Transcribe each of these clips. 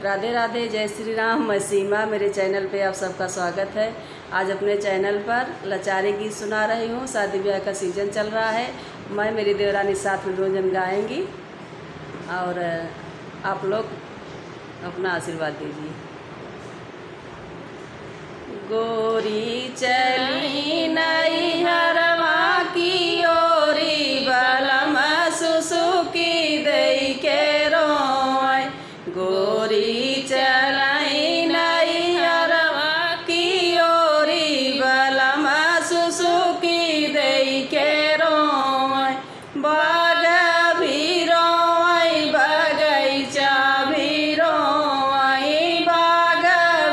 राधे राधे, जय श्री राम। मैं सीमा, मेरे चैनल पे आप सबका स्वागत है। आज अपने चैनल पर लाचारी गीत सुना रही हूँ। शादी ब्याह का सीज़न चल रहा है। मैं मेरी देवरानी साथ में दोनों जन गाएंगी और आप लोग अपना आशीर्वाद दीजिए। गोरी चली नैहरवा की ओरी बलम सुसुकी दई के रोय। गोरी चलाई नैहरवा की ओरी बलम सुसुकी दई के रोय। बाग भी रोय बगैचा भी रोय, बाग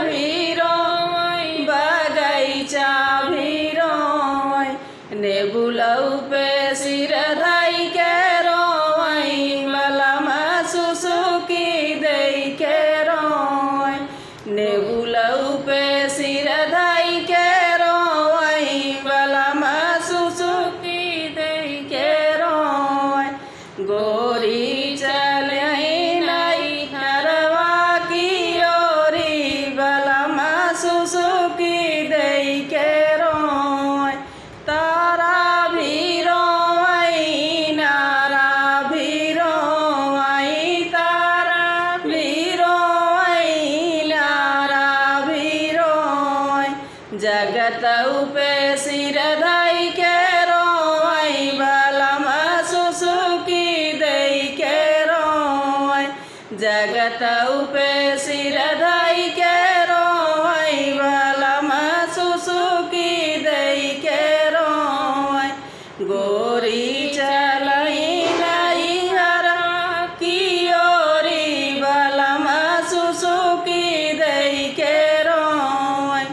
भी रोय बगैचा भी रोय। नेबुलऊ पे सिर धई के रोय, बलम सुसुकी दई के रोय। नेबुलऊ पे सिर धई के रोय, बलम सुसुकी दई के रोय। गोरी चलई नैहरवा की ओरी बलम सुसुकी दई के रोय। तारा भी रोई नारा भी रोई, तारा भी रोई नारा भी रोय। जगत पे सिर धई के रोय, बलम सुसुकी दई के रोय। जगत पे सिर धई के रोय, बलम सुसुकी दई के रोय। गोरी चलई नैहरवा की ओरी बलम सुसुकी दई के रोय।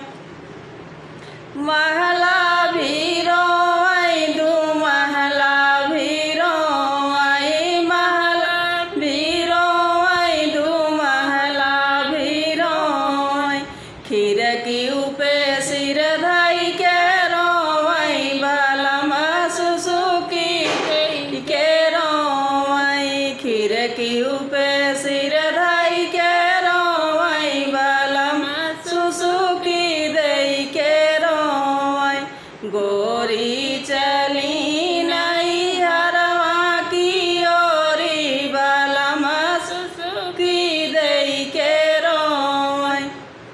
महला भी रोय दू महला भी रोय, महला भी रोय दू महला भी रोय। खिड़की पे सिर धई के रोय, बलम सुसुकी दई के रोय। खिड़की पे सिर धई के रोय, बलम सुसुकी दई के रोय। गोरी चली नैहरवा की ओरी बलम सुसुकी दई के रोय।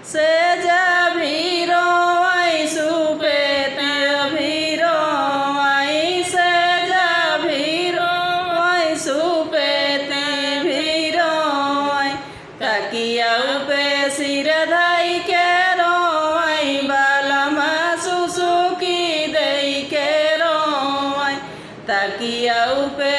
सेज भी रोय सुपेत भी रोय, सेज भी रोय सुपेत भी रोय। तकिया पे सिर धई के रोय, बलम सुसुकी दई के रोय। तकिया पे